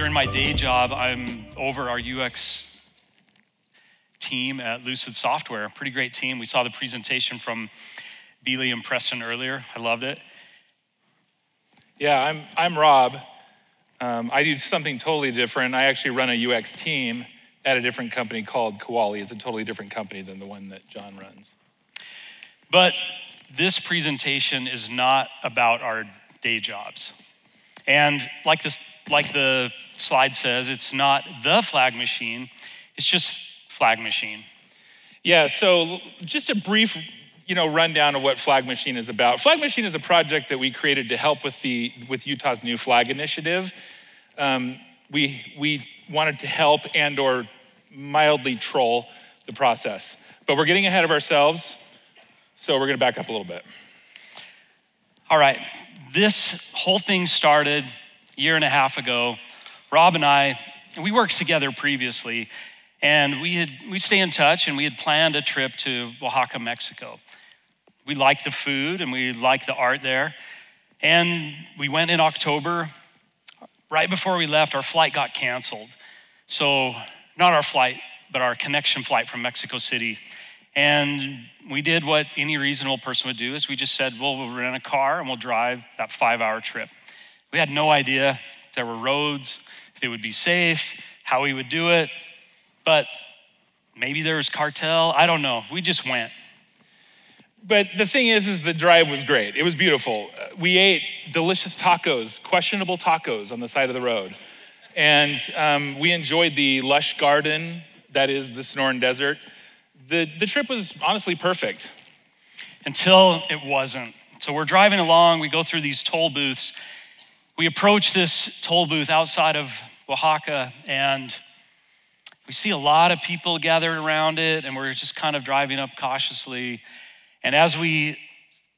During my day job, I'm over our UX team at Lucid Software, pretty great team. We saw the presentation from Beely and Preston earlier. I loved it. Yeah, I'm Rob. I do something totally different. I actually run a UX team at a different company called Koali. It's a totally different company than the one that John runs. But this presentation is not about our day jobs. And like the slide says, it's not the flag machine, it's just flag machine. Yeah, so just a brief rundown of what Flag Machine is about. Flag Machine is a project that we created to help with Utah's new flag initiative. We wanted to help and or mildly troll the process. But we're getting ahead of ourselves, so we're gonna back up a little bit. All right, this whole thing started a year and a half ago. Rob and we worked together previously, and we stay in touch, and we had planned a trip to Oaxaca, Mexico. We liked the food and we liked the art there. And we went in October. Right before we left, our flight got canceled. So not our flight, but our connection flight from Mexico City. And we did what any reasonable person would do, is we just said, well, we'll rent a car and we'll drive that 5-hour trip. We had no idea if there were roads, if it would be safe, how we would do it. But maybe there was cartel, I don't know. We just went. But the thing is the drive was great. It was beautiful. We ate delicious tacos, questionable tacos on the side of the road. And we enjoyed the lush garden that is the Sonoran Desert. The trip was honestly perfect. Until it wasn't. So we're driving along, we go through these toll booths. We approach this toll booth outside of Oaxaca, and we see a lot of people gathered around it, and we're just kind of driving up cautiously. And as we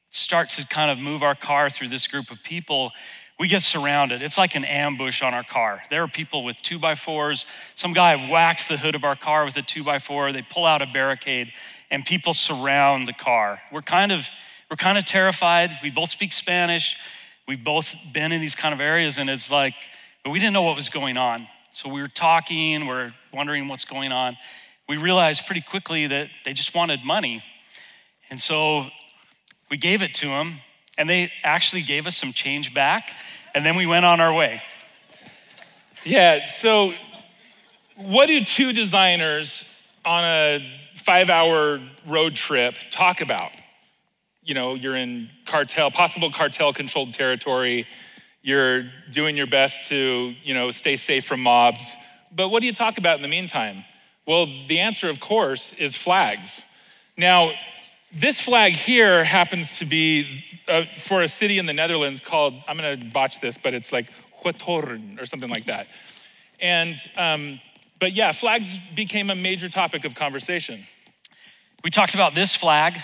start to kind of move our car through this group of people, we get surrounded. It's like an ambush on our car. There are people with 2x4s. Some guy whacks the hood of our car with a 2x4. They pull out a barricade and people surround the car. We're kind of terrified. We both speak Spanish. We've both been in these kind of areas, and it's like, but we didn't know what was going on. So we were talking, we're wondering what's going on. We realized pretty quickly that they just wanted money. And so we gave it to them, and they actually gave us some change back, and then we went on our way. Yeah, so what do two designers on a 5-hour road trip talk about? You're in possible cartel-controlled territory. You're doing your best to, stay safe from mobs. But what do you talk about in the meantime? Well, the answer, of course, is flags. Now, this flag here happens to be for a city in the Netherlands called, I'm gonna botch this, but it's like Huetorn or something like that. And, but yeah, flags became a major topic of conversation. We talked about this flag.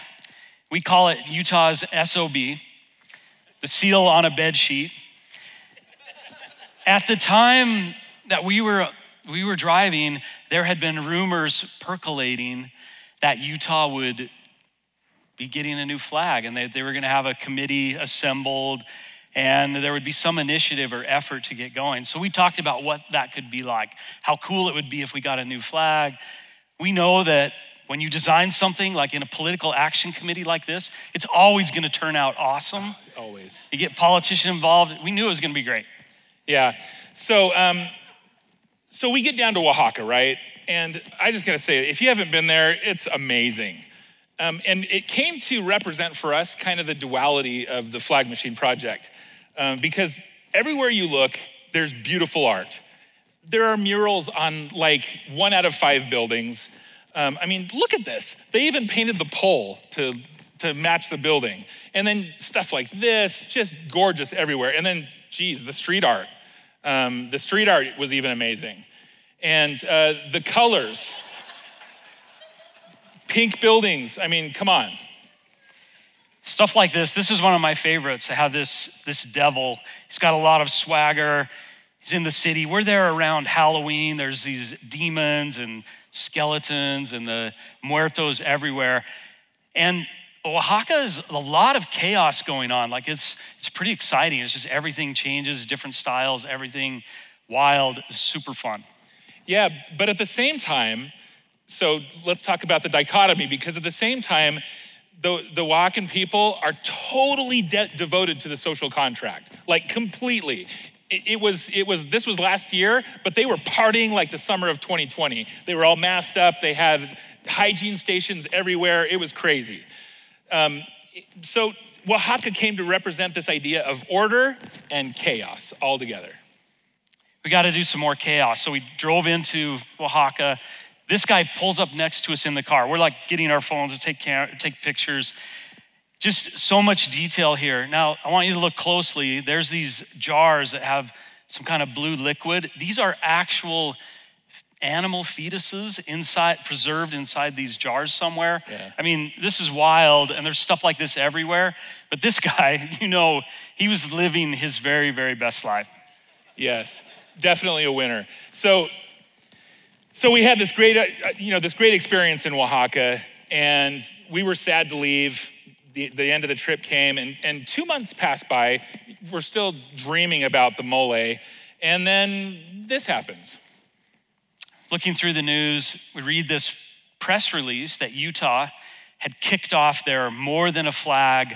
We call it Utah's SOB, the seal on a bed sheet. At the time that we were driving, there had been rumors percolating that Utah would be getting a new flag, and they were gonna have a committee assembled, and there would be some initiative or effort to get going. So we talked about what that could be like, how cool it would be if we got a new flag. We know that when you design something like in a political action committee like this, it's always gonna turn out awesome. Always. You get politicians involved. We knew it was gonna be great. Yeah, so we get down to Oaxaca, right? And I just gotta say, if you haven't been there, it's amazing. And it came to represent for us kind of the duality of the Flag Machine project. Because everywhere you look, there's beautiful art. There are murals on like 1 out of 5 buildings. Look at this. They even painted the pole to match the building. And then stuff like this, just gorgeous everywhere. And then, geez, the street art. The street art was even amazing. And the colors. Pink buildings, come on. Stuff like this is one of my favorites. I have this devil. He's got a lot of swagger. He's in the city. We're there around Halloween. There's these demons and skeletons and the muertos everywhere. And Oaxaca is a lot of chaos going on. Like it's pretty exciting. It's just everything changes, different styles, everything. wild, super fun. Yeah, but at the same time, so let's talk about the dichotomy, because at the same time, the Oaxacan people are totally devoted to the social contract, like completely. This was last year, but they were partying like the summer of 2020. They were all masked up. They had hygiene stations everywhere. It was crazy. So Oaxaca came to represent this idea of order and chaos all together. We got to do some more chaos. So we drove into Oaxaca. This guy pulls up next to us in the car. We're like getting our phones to take pictures. Just so much detail here. Now, I want you to look closely. There's these jars that have some kind of blue liquid. These are actual animal fetuses preserved inside these jars somewhere. Yeah. I mean, this is wild, and there's stuff like this everywhere. But this guy, he was living his very, very best life. Yes, definitely a winner. So we had this great experience in Oaxaca, and we were sad to leave. The end of the trip came, and 2 months passed by. We're still dreaming about the mole, and then this happens. Looking through the news, we read this press release that Utah had kicked off their More Than a Flag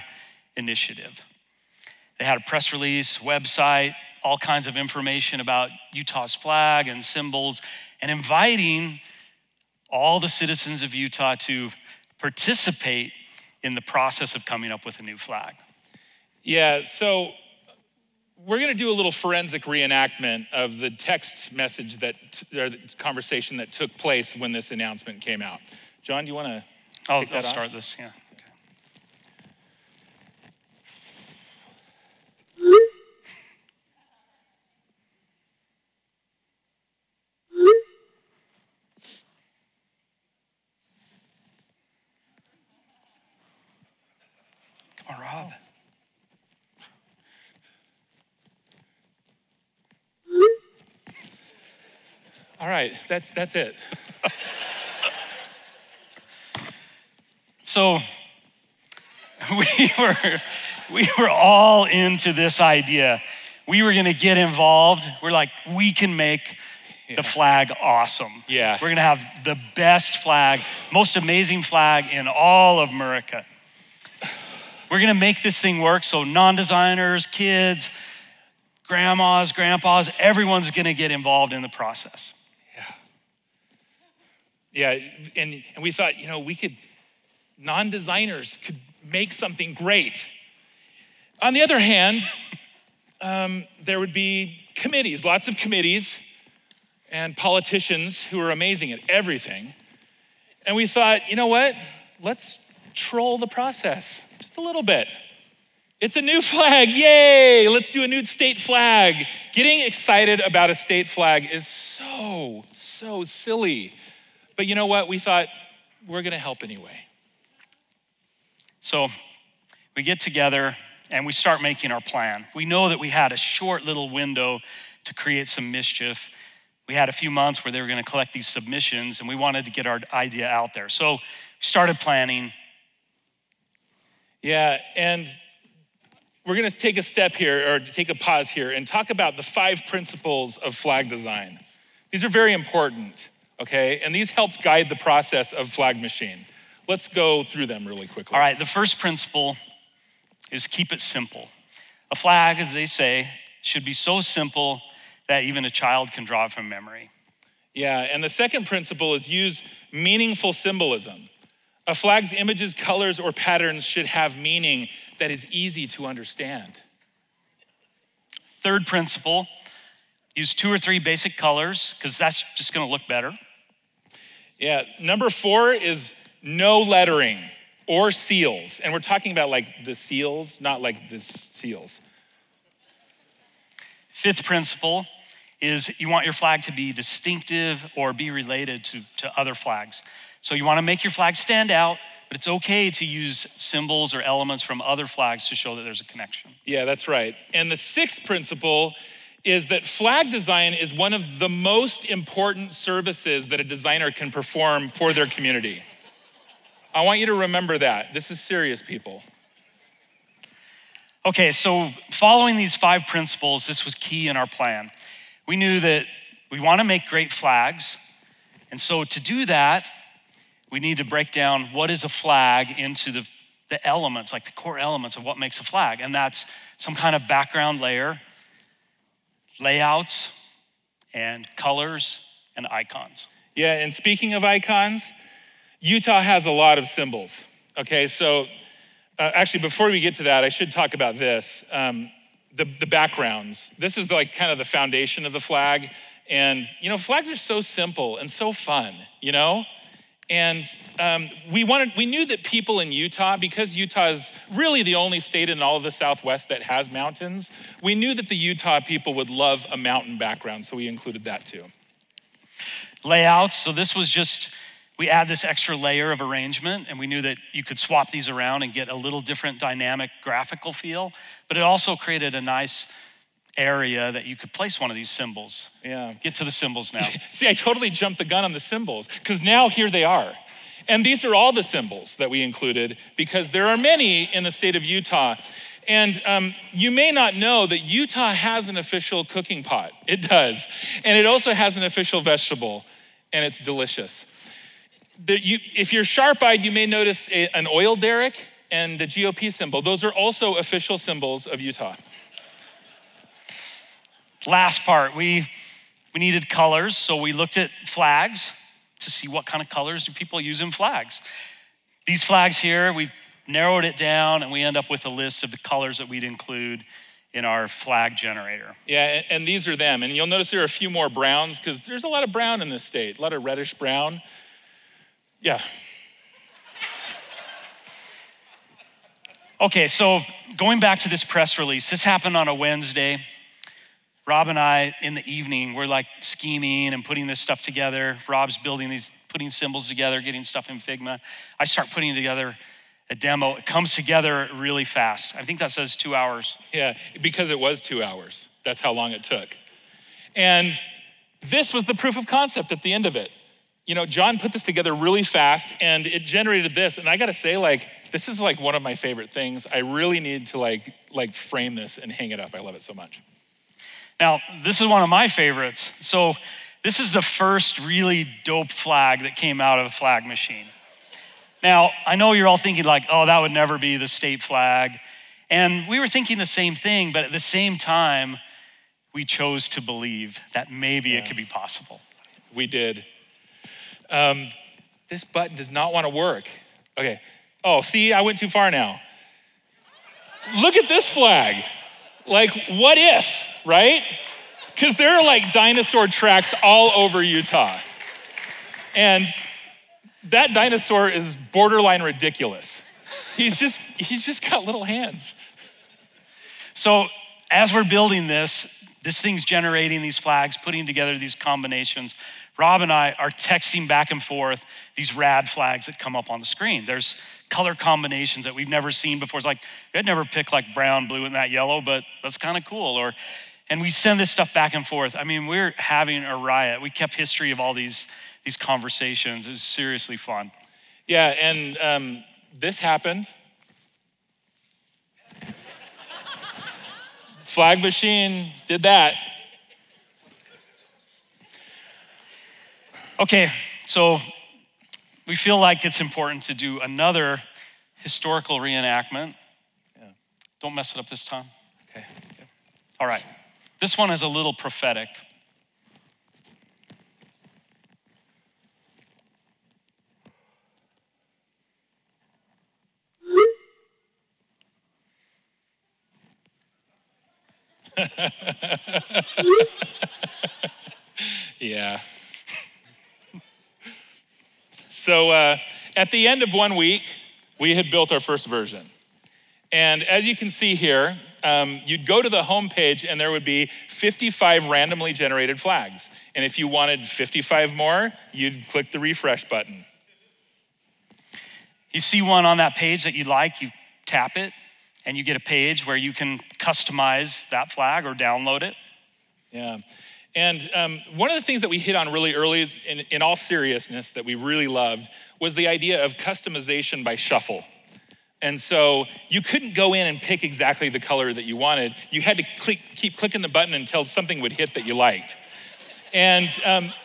initiative. They had a press release, website, all kinds of information about Utah's flag and symbols, and inviting all the citizens of Utah to participate in the process of coming up with a new flag. Yeah, so we're gonna do a little forensic reenactment of the text message or the conversation that took place when this announcement came out. John, do you wanna I'll start this, yeah. Okay. Come on, Rob. All right, that's it. So we were all into this idea. We were gonna get involved. We're like, we can make the flag awesome. Yeah. We're gonna have the best flag, most amazing flag in all of America. We're gonna make this thing work, so non-designers, kids, grandmas, grandpas, everyone's gonna get involved in the process. Yeah, and we thought, non-designers could make something great. On the other hand, there would be committees, lots of committees, and politicians who are amazing at everything. And we thought, you know what? Let's troll the process just a little bit. It's a new flag, yay! Let's do a new state flag. Getting excited about a state flag is so silly. But you know what? We thought, we're gonna help anyway. So we get together and we start making our plan. We know that we had a short little window to create some mischief. We had a few months where they were gonna collect these submissions, and we wanted to get our idea out there. So we started planning. Yeah, and we're gonna take a step here, or take a pause here, and talk about the 5 principles of flag design. These are very important. Okay, and these helped guide the process of Flag Machine. Let's go through them really quickly. All right, the first principle is keep it simple. A flag, as they say, should be so simple that even a child can draw it from memory. Yeah, and the second principle is use meaningful symbolism. A flag's images, colors, or patterns should have meaning that is easy to understand. Third principle, use 2 or 3 basic colors, because that's just gonna look better. Yeah, number 4 is no lettering or seals. And we're talking about like the seals, not like the seals. Fifth principle is you want your flag to be distinctive or be related to other flags. So you wanna make your flag stand out, but it's okay to use symbols or elements from other flags to show that there's a connection. Yeah, that's right. And the 6th principle is that flag design is one of the most important services that a designer can perform for their community. I want you to remember that. This is serious, people. Okay, so following these 5 principles, this was key in our plan. We knew that we want to make great flags. And so to do that, we need to break down what is a flag into the elements, like the core elements of what makes a flag. And that's some kind of background layer, layouts, and colors and icons. Yeah, and speaking of icons, Utah has a lot of symbols. Okay, so actually before we get to that, I should talk about this. The backgrounds. This is like kind of the foundation of the flag. And flags are so simple and so fun, And we knew that people in Utah, because Utah is really the only state in all of the Southwest that has mountains, we knew that the Utah people would love a mountain background, so we included that too. Layouts, so this was just, we add this extra layer of arrangement, and we knew that you could swap these around and get a little different dynamic graphical feel, but it also created a nice area that you could place one of these symbols. Yeah. Get to the symbols now. See, I totally jumped the gun on the symbols, because now here they are. And these are all the symbols that we included, because there are many in the state of Utah. And you may not know that Utah has an official cooking pot. It does. And it also has an official vegetable, and it's delicious. If you're sharp-eyed, you may notice an oil derrick and the GOP symbol. Those are also official symbols of Utah. Last part, we needed colors, so we looked at flags to see what kind of colors do people use in flags. These flags here, we narrowed it down, and we end up with a list of the colors that we'd include in our flag generator. Yeah, and these are them. And you'll notice there are a few more browns, because there's a lot of brown in this state, a lot of reddish brown. Yeah. Okay, so going back to this press release, this happened on a Wednesday. Rob and I, in the evening, we're like scheming and putting this stuff together. Rob's putting symbols together, getting stuff in Figma. I start putting together a demo. It comes together really fast. I think that says 2 hours. Yeah, because it was 2 hours. That's how long it took. And this was the proof of concept at the end of it. John put this together really fast, and it generated this. And I gotta say, this is one of my favorite things. I really need to frame this and hang it up. I love it so much. Now, this is one of my favorites. So this is the first really dope flag that came out of a flag machine. Now, I know you're all thinking oh, that would never be the state flag. And we were thinking the same thing, but at the same time, we chose to believe that maybe it could be possible. We did. This button does not want to work. Okay. Oh, see, I went too far now. Look at this flag. What if, right? Because there are dinosaur tracks all over Utah. And that dinosaur is borderline ridiculous. He's just got little hands. So as we're building this thing's generating these flags, putting together these combinations. Rob and I are texting back and forth these rad flags that come up on the screen. There's color combinations that we've never seen before. It's we'd never pick brown, blue, and that yellow, but that's kind of cool. And we send this stuff back and forth. I mean, we're having a riot. We kept history of all these conversations. It was seriously fun. Yeah, and this happened. Flag machine did that. Okay, so we feel like it's important to do another historical reenactment. Yeah. Don't mess it up this time. Okay. All right. This one is a little prophetic. Yeah. So at the end of 1 week, we had built our first version. And as you can see here, you'd go to the homepage and there would be 55 randomly generated flags. And if you wanted 55 more, you'd click the refresh button. You see one on that page that you like, you tap it, and you get a page where you can customize that flag or download it. Yeah. And one of the things that we hit on really early, in all seriousness, that we really loved was the idea of customization by shuffle. And so you couldn't go in and pick exactly the color that you wanted. You had to keep clicking the button until something would hit that you liked. And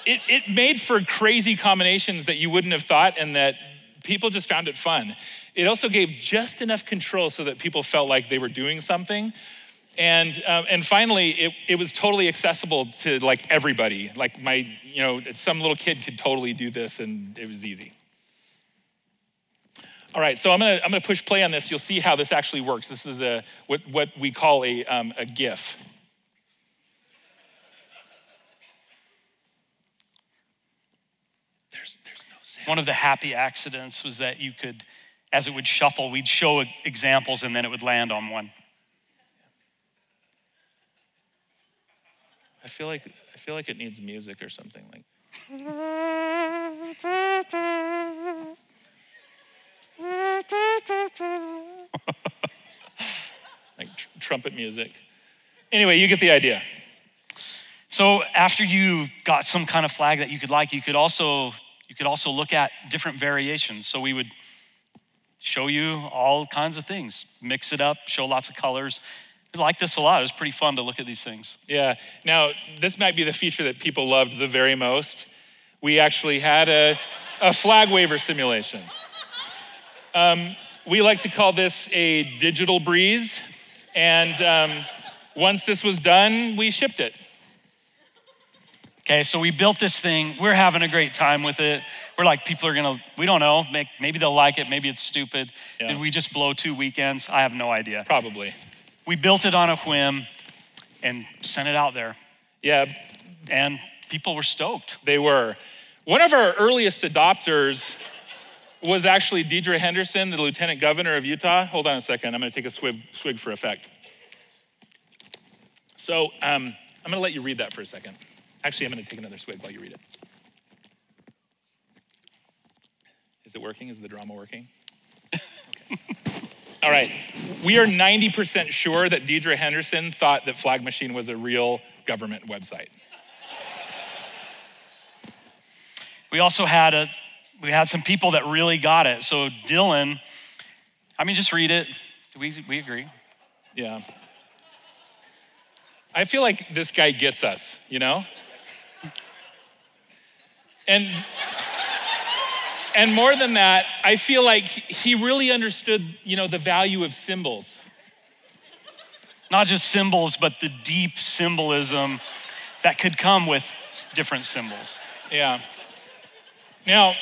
it made for crazy combinations that you wouldn't have thought, and that people just found it fun. It also gave just enough control so that people felt like they were doing something. And finally, it was totally accessible to like everybody. Like some little kid could totally do this, and it was easy. All right, so I'm gonna push play on this. You'll see how this actually works. This is what we call a GIF. There's no sound. One of the happy accidents was that you could, as it would shuffle, we'd show examples and then it would land on one. I feel like it needs music or something like. Like trumpet music. Anyway, you get the idea. So after you got some kind of flag that you could like, you could also look at different variations. So we would show you all kinds of things, mix it up, show lots of colors. I like this a lot. It was pretty fun to look at these things. Yeah. Now, this might be the feature that people loved the very most. We actually had a flag waiver simulation. We like to call this a digital breeze. And once this was done, we shipped it. Okay, so we built this thing. We're having a great time with it. We're like, we don't know, maybe they'll like it, maybe it's stupid. Yeah. Did we just blow 2 weekends? I have no idea. Probably. We built it on a whim and sent it out there. Yeah. And people were stoked. They were. One of our earliest adopters was actually Deidre Henderson, the lieutenant governor of Utah. Hold on a second. I'm going to take a swig for effect. So I'm going to let you read that for a second. Actually, I'm going to take another swig while you read it. Is it working? Is the drama working? Okay. All right. We are 90% sure that Deidre Henderson thought that Flag Machine was a real government website. We also had some people that really got it. So Dylan, just read it. We agree. Yeah. I feel like this guy gets us, you know? And more than that, I feel like he really understood, the value of symbols. Not just symbols, but the deep symbolism that could come with different symbols. Yeah. Now,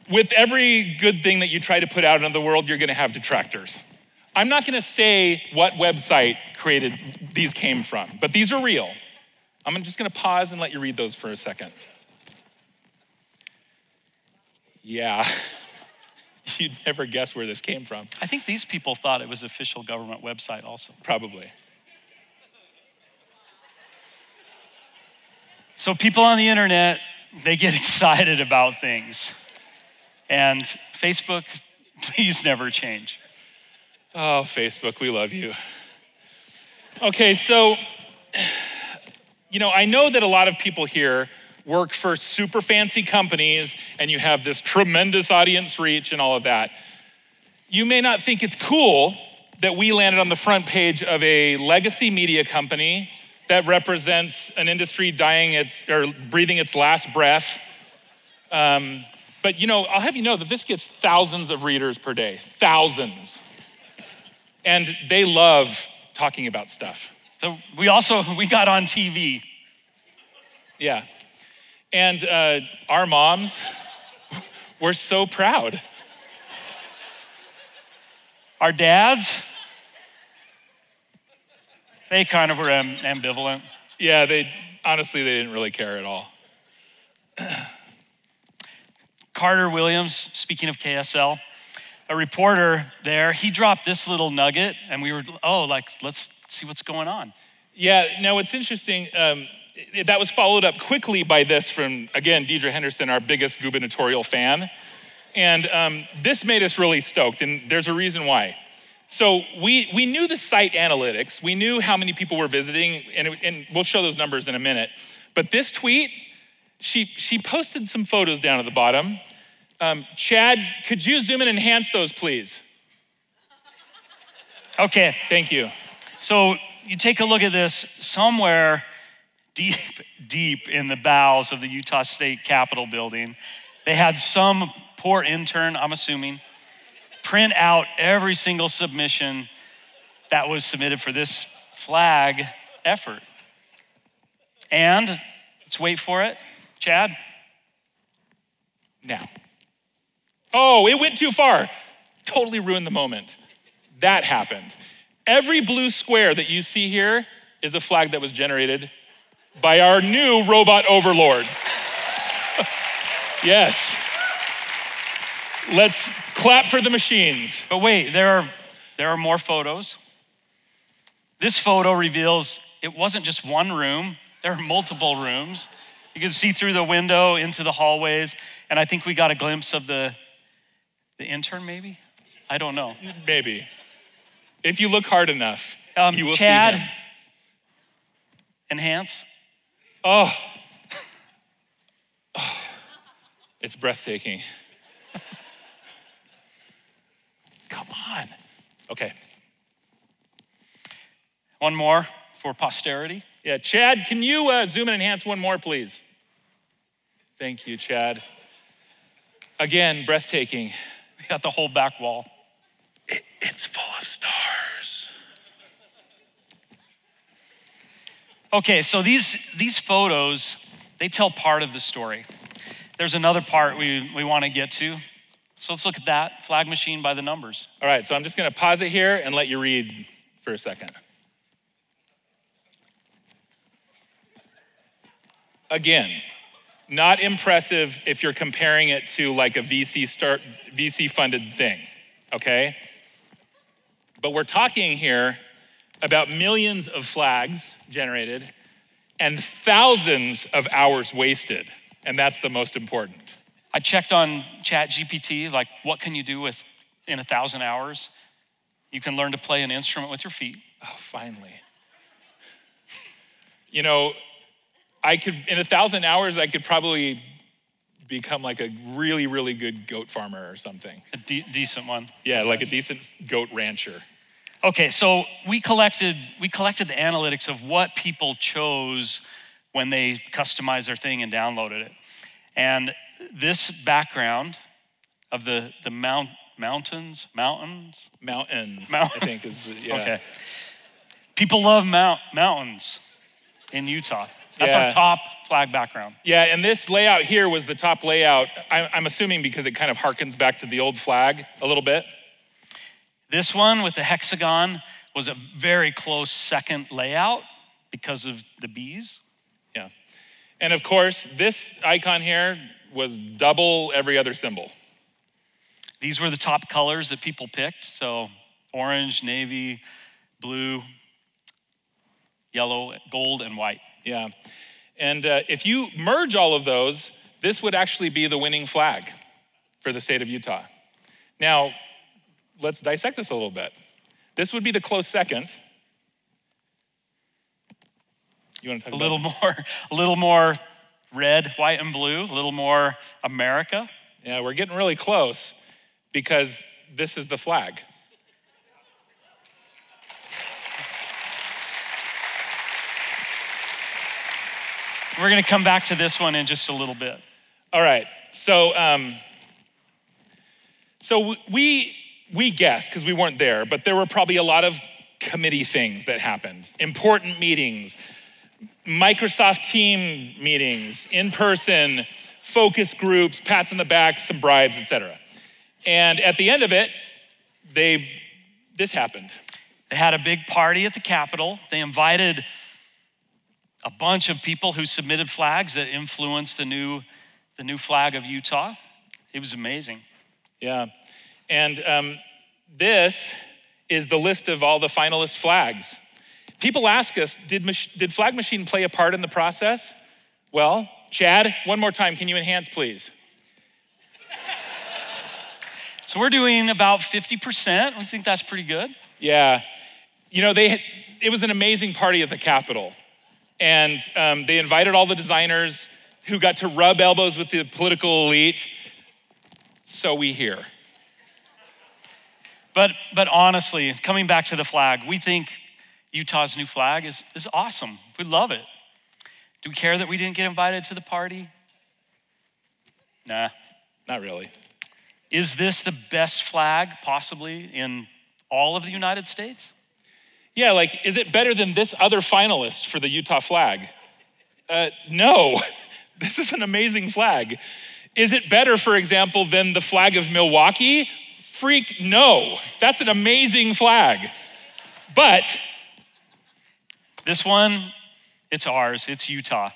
with every good thing that you try to put out into the world, you're gonna have detractors. I'm not gonna say what website these came from, but these are real. I'm just gonna pause and let you read those for a second. Yeah, you'd never guess where this came from. I think these people thought it was an official government website also. Probably. So people on the internet, they get excited about things. And Facebook, please never change. Oh, Facebook, we love you. Okay, so, I know that a lot of people here work for super fancy companies and you have this tremendous audience reach and all of that. You may not think it's cool that we landed on the front page of a legacy media company that represents an industry breathing its last breath. But I'll have you know that this gets thousands of readers per day, thousands. And they love talking about stuff. So we got on TV. Yeah. And our moms were so proud. Our dads, they kind of were ambivalent. Yeah, they didn't really care at all. Carter Williams, speaking of KSL, a reporter there, he dropped this little nugget and we were, let's see what's going on. Yeah, now what's interesting, that was followed up quickly by this from, again, Deidre Henderson, our biggest gubernatorial fan. And this made us really stoked, and there's a reason why. So we knew the site analytics. We knew how many people were visiting, and we'll show those numbers in a minute. But this tweet, she posted some photos down at the bottom. Chad, could you zoom and enhance those, please? Okay, Thank you. so you take a look at this. Somewhere deep, deep in the bowels of the Utah State Capitol building, they had some poor intern, I'm assuming, print out every single submission that was submitted for this flag effort. And let's wait for it. Chad? Now. Oh, it went too far. Totally ruined the moment. That happened. Every blue square that you see here is a flag that was generated by our new robot overlord. Yes. Let's clap for the machines. But wait, there are more photos. This photo reveals it wasn't just one room, there are multiple rooms. You can see through the window into the hallways, and I think we got a glimpse of the intern maybe? I don't know. Maybe. If you look hard enough, you will Chad, see him. Enhance. Oh. It's breathtaking. Come on. Okay. One more for posterity. Yeah, Chad, can you zoom and enhance one more, please? Thank you, Chad. Again, breathtaking. We got the whole back wall. It's full of stars. Okay, so these photos, they tell part of the story. There's another part we want to get to. So let's look at that flag machine by the numbers. All right, so I'm just gonna pause it here and let you read for a second. Again, not impressive if you're comparing it to like a VC funded thing, okay? But we're talking here about millions of flags generated and thousands of hours wasted, and that's the most important. I checked on ChatGPT, like what can you do in 1,000 hours? You can learn to play an instrument with your feet. Oh, finally. You know, in 1,000 hours, I could probably become like a really, really good goat farmer or something. A decent one. Yeah, like a decent goat rancher. Okay, so we collected the analytics of what people chose when they customized their thing and downloaded it. And this background of the mountains, I think is, yeah. Okay. People love mountains in Utah. That's our top flag background. Yeah, and this layout here was the top layout. I'm assuming because it kind of harkens back to the old flag a little bit. This one with the hexagon was a very close second layout because of the bees. Yeah. And of course, this icon here was double every other symbol. These were the top colors that people picked. So orange, navy, blue, yellow, gold, and white. Yeah. And if you merge all of those, this would actually be the winning flag for the state of Utah. Now, let's dissect this a little bit. This would be the close second. You want to talk a little more red, white, and blue, a little more America. Yeah, we're getting really close because this is the flag. We're gonna come back to this one in just a little bit. All right, so we guessed, because we weren't there, but there were probably a lot of committee things that happened. Important meetings, Microsoft team meetings, in person, focus groups, pats on the back, some bribes, etc. And at the end of it, this happened. They had a big party at the Capitol. They invited a bunch of people who submitted flags that influenced the new flag of Utah. It was amazing. Yeah, and this is the list of all the finalist flags. People ask us, did Flag Machine play a part in the process? Well, Chad, one more time, can you enhance, please? So we're doing about 50%. We think that's pretty good. Yeah, you know, it was an amazing party at the Capitol. And they invited all the designers who got to rub elbows with the political elite. So we hear. But honestly, coming back to the flag, we think Utah's new flag is awesome. We love it. Do we care that we didn't get invited to the party? Nah. Not really. Is this the best flag possibly in all of the United States? Yeah, like, is it better than this other finalist for the Utah flag? No, this is an amazing flag. Is it better, for example, than the flag of Milwaukee? Freak, no. That's an amazing flag. But this one, it's ours, it's Utah.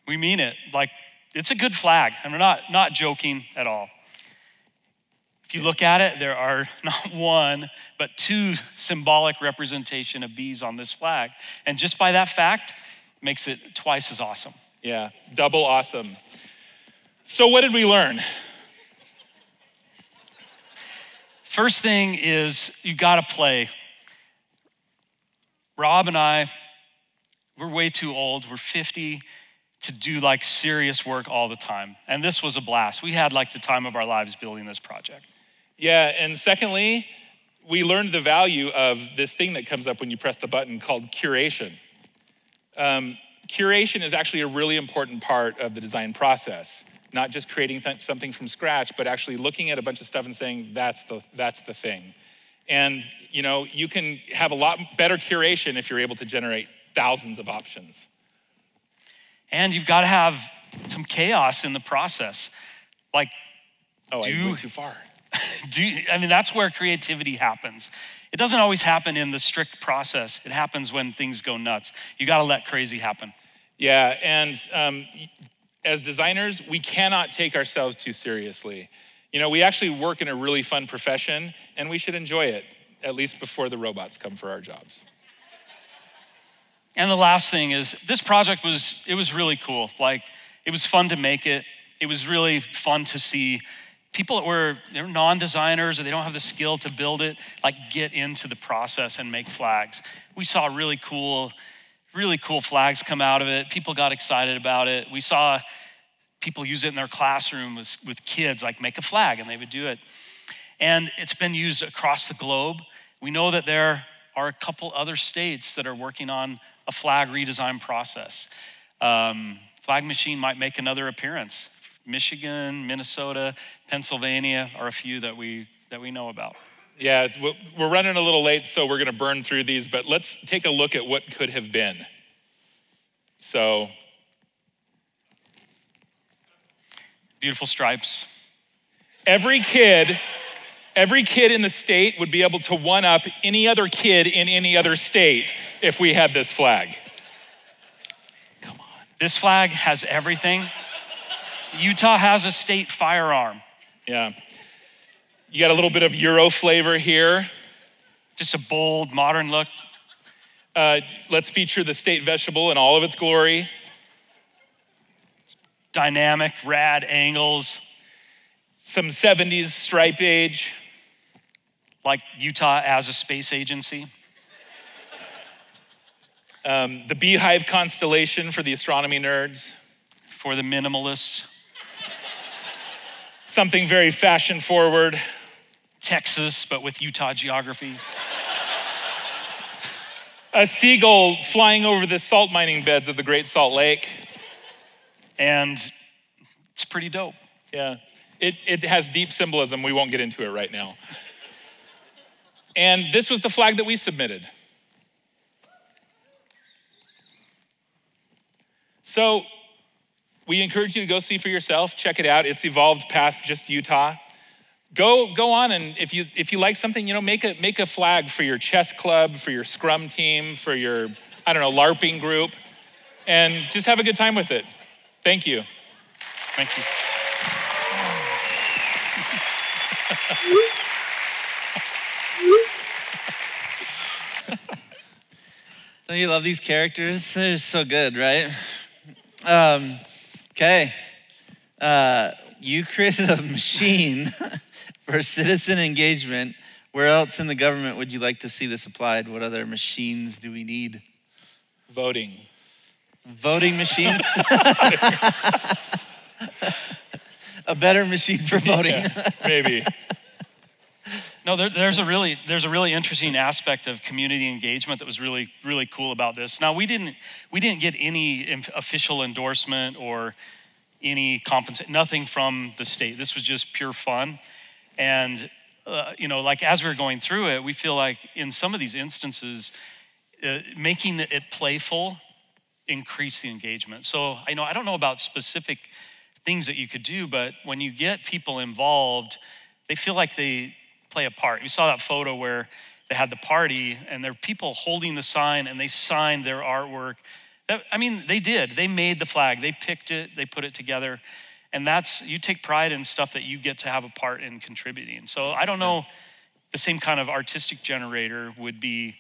We mean it. Like, it's a good flag. I'm not joking at all. If you look at it, there are not one, but two symbolic representation of bees on this flag. And just by that fact, makes it twice as awesome. Yeah, double awesome. So what did we learn? First thing is you gotta play. Rob and I, we're way too old. We're 50 to do like serious work all the time. And this was a blast. We had like the time of our lives building this project. Yeah, and secondly, we learned the value of this thing that comes up when you press the button called curation. Curation is actually a really important part of the design process. Not just creating something from scratch, but actually looking at a bunch of stuff and saying, that's the thing. And you can have a lot better curation if you're able to generate thousands of options. And you've got to have some chaos in the process. Like, I went too far. That's where creativity happens. It doesn't always happen in the strict process. It happens when things go nuts. You got to let crazy happen. Yeah, and as designers, we cannot take ourselves too seriously. We actually work in a really fun profession, and we should enjoy it, at least before the robots come for our jobs. And the last thing is, this project was really cool. Like, it was fun to make it. It was really fun to see people they're non-designers or they don't have the skill to build it, like get into the process and make flags. We saw really cool flags come out of it. People got excited about it. We saw people use it in their classroom with kids, like make a flag, and they would do it. And it's been used across the globe. We know that there are a couple other states that are working on a flag redesign process. Flag Machine might make another appearance. Michigan, Minnesota, Pennsylvania are a few that we know about. Yeah, we're running a little late, so we're gonna burn through these, but let's take a look at what could have been. So. Beautiful stripes. Every kid in the state would be able to one-up any other kid in any other state if we had this flag. Come on. This flag has everything. Utah has a state firearm. Yeah. You got a little bit of Euro flavor here. Just a bold, modern look. Let's feature the state vegetable in all of its glory. Dynamic, rad angles. Some 70s stripe age. Like Utah as a space agency. The beehive constellation for the astronomy nerds. For the minimalists. Something very fashion forward. Texas, but with Utah geography. A seagull flying over the salt mining beds of the Great Salt Lake. And it's pretty dope. Yeah, it has deep symbolism. We won't get into it right now. And this was the flag that we submitted. So we encourage you to go see for yourself, check it out. It's evolved past just Utah. Go on, and if you like something, make a flag for your chess club, for your scrum team, for your, LARPing group, and just have a good time with it. Thank you. Thank you. Don't you love these characters? They're just so good, right? Okay. You created a machine for citizen engagement. Where else in the government would you like to see this applied? What other machines do we need? Voting. Voting machines? A better machine for voting. Yeah, maybe. No, there's a really interesting aspect of community engagement that was really cool about this. Now we didn't get any official endorsement or any compensation, nothing from the state. This was just pure fun, and like as we were going through it, we feel like in some of these instances, making it playful increased the engagement. So I don't know about specific things that you could do, but when you get people involved, they feel like they play a part. You saw that photo where they had the party and there are people holding the sign and they signed their artwork. They did. They made the flag. They picked it. They put it together. And you take pride in stuff that you get to have a part in contributing. So I don't know, the same kind of artistic generator would be,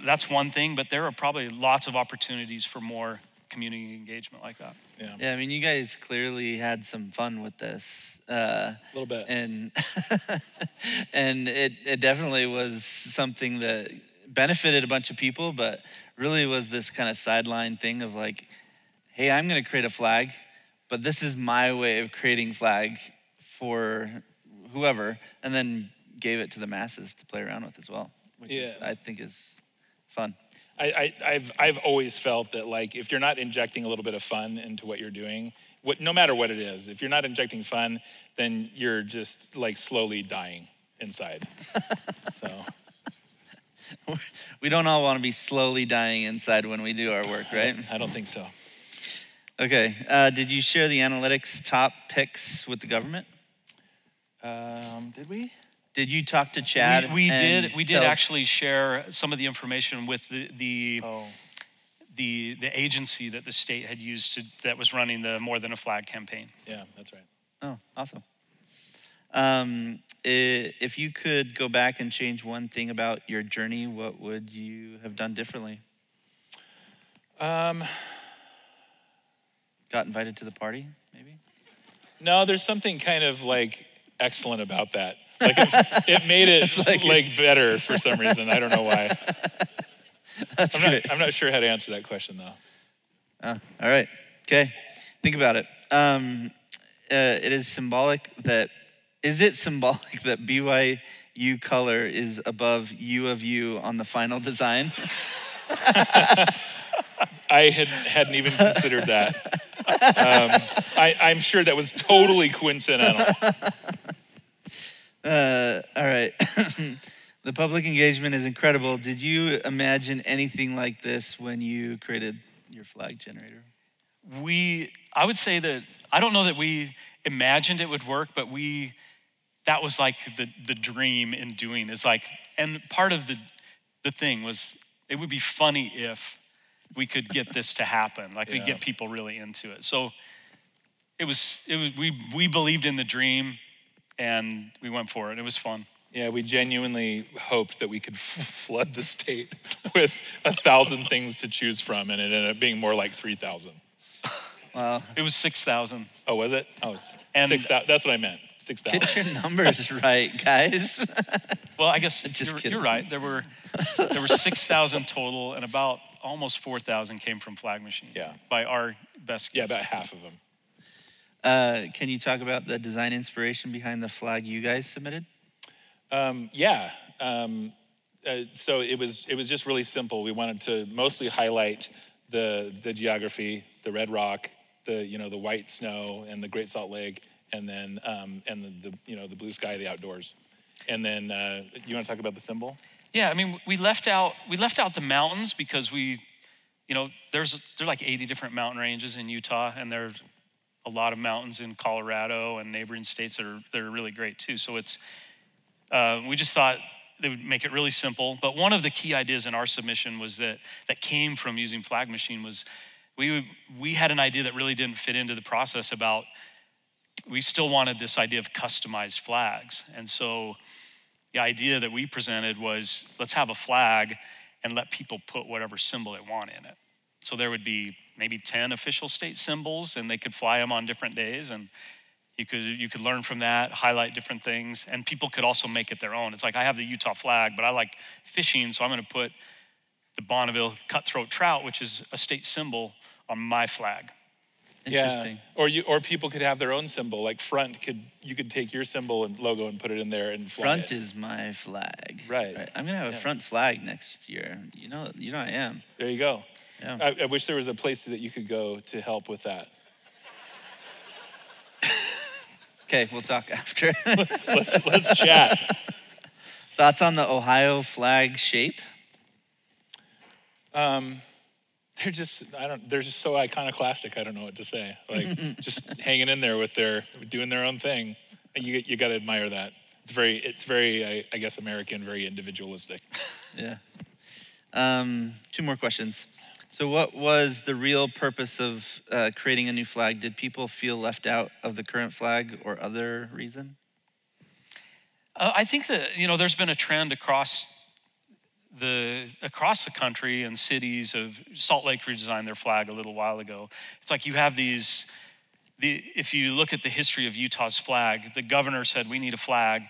that's one thing, but there are probably lots of opportunities for more community engagement like that. Yeah, you guys clearly had some fun with this. A little bit. And and it definitely was something that benefited a bunch of people, but really was this kind of sideline thing of like, hey, I'm gonna create a flag, but this is my way of creating flag for whoever, and then gave it to the masses to play around with as well, which I think is fun. I've always felt that like if you're not injecting a little bit of fun into what you're doing, no matter what it is, if you're not injecting fun, then you're just like slowly dying inside. So we don't all want to be slowly dying inside when we do our work, right? I don't think so. Okay, did you share the analytics top picks with the government? Did we? Did you talk to Chad? We did actually share some of the information with the agency that the state had used that was running the More Than a Flag campaign. Yeah, that's right. Oh, awesome. If you could go back and change one thing about your journey, what would you have done differently? Got invited to the party, maybe? No, there's something kind of like excellent about that. Like it made it like better for some reason. I don't know why. That's great. I'm not sure how to answer that question though. All right. Okay. Think about it. It is symbolic that. Is it symbolic that BYU color is above U of U on the final design? I hadn't even considered that. I'm sure that was totally coincidental. All right. The public engagement is incredible. Did you imagine anything like this when you created your flag generator? I would say that, I don't know that we imagined it would work, but that was like the dream in doing is like, and part of the thing was, it would be funny if we could get this to happen. Like we get people really into it. So we believed in the dream and we went for it. It was fun. Yeah, we genuinely hoped that we could flood the state with 1,000 things to choose from, and it ended up being more like 3,000. Wow. It was 6,000. Oh, was it? Oh, it's 6,000. That's what I meant. 6,000. Get your numbers right, guys. Well, I guess you're right. There were 6,000 total, and about almost 4,000 came from Flag Machine. Yeah. By our best guess. Yeah, about half of them. Can you talk about the design inspiration behind the flag you guys submitted? Yeah. So it was just really simple. We wanted to mostly highlight the geography, the red rock, the white snow, and the Great Salt Lake, and then the blue sky, the outdoors. And then you want to talk about the symbol? Yeah, we left out the mountains because there's like 80 different mountain ranges in Utah, and there's a lot of mountains in Colorado and neighboring states that are really great too. So we just thought they would make it really simple. But one of the key ideas in our submission was that came from using Flag Machine was we had an idea that really didn't fit into the process about, we still wanted this idea of customized flags. And so the idea that we presented was, let's have a flag and let people put whatever symbol they want in it. So there would be maybe 10 official state symbols, and they could fly them on different days, and you could learn from that, highlight different things, and people could also make it their own. It's like, I have the Utah flag, but I like fishing, so I'm gonna put the Bonneville cutthroat trout, which is a state symbol, on my flag. Interesting. Yeah. Or people could have their own symbol. Like you could take your symbol and logo and put it in there and fly Front it. is my flag. Right. I'm gonna have a front flag next year. You know I am. There you go. Yeah. I wish there was a place that you could go to help with that. Okay, we'll talk after. let's chat. Thoughts on the Ohio flag shape? They're just so iconoclastic. I don't know what to say. Like just hanging in there doing their own thing. You got to admire that. It's very I guess American, very individualistic. Yeah. 2 more questions. So what was the real purpose of creating a new flag? Did people feel left out of the current flag or other reason? I think that, there's been a trend across the country and cities of Salt Lake redesigned their flag a little while ago. It's like you have if you look at the history of Utah's flag, the governor said, we need a flag,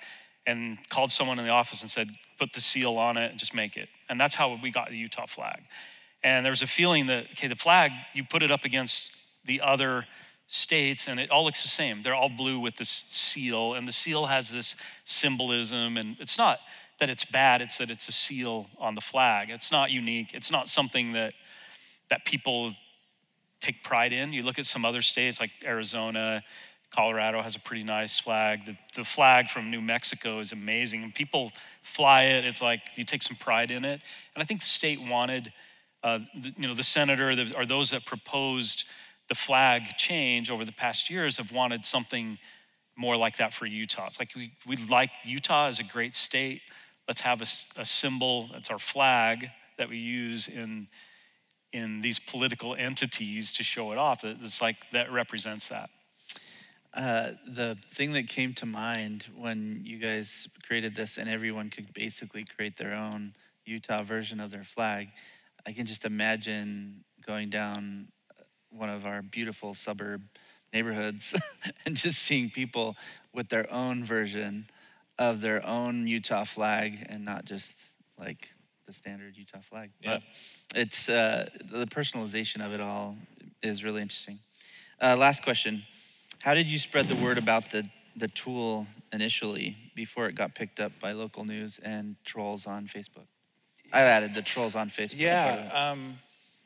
and called someone in the office and said, put the seal on it and just make it. And that's how we got the Utah flag. And there's a feeling that, the flag, you put it up against the other states and it all looks the same. They're all blue with this seal, and the seal has this symbolism, and it's not that it's bad, it's that it's a seal on the flag. It's not unique. It's not something that people take pride in. You look at some other states like Arizona, Colorado has a pretty nice flag. The flag from New Mexico is amazing, and people fly it. It's like you take some pride in it. And I think the state wanted, the senator or those that proposed the flag change over the past years have wanted something more like that for Utah. It's like we like Utah as a great state. Let's have a symbol, that's our flag, that we use in these political entities to show it off. It's like that represents that. The thing that came to mind when you guys created this and everyone could basically create their own Utah version of their flag, I can just imagine going down one of our beautiful suburb neighborhoods and just seeing people with their own version of their own Utah flag and not just like the standard Utah flag. Yeah. But it's the personalization of it all is really interesting. Last question. How did you spread the word about the tool initially before it got picked up by local news and trolls on Facebook? I added the trolls on Facebook. Yeah,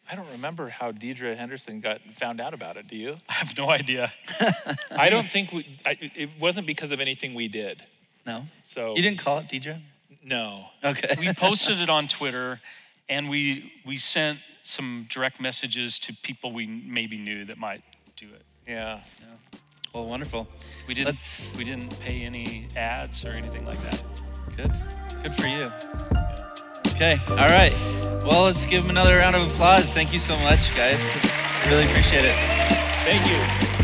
I don't remember how Deidre Henderson found out about it. Do you? I have no idea. I don't think it wasn't because of anything we did. No? So you didn't call it Deidre? No. Okay. We posted it on Twitter, and we sent some direct messages to people we maybe knew that might do it. Yeah. Well, wonderful. We didn't pay any ads or anything like that. Good for you. Okay, all right. Well, let's give them another round of applause. Thank you so much, guys. Really appreciate it. Thank you.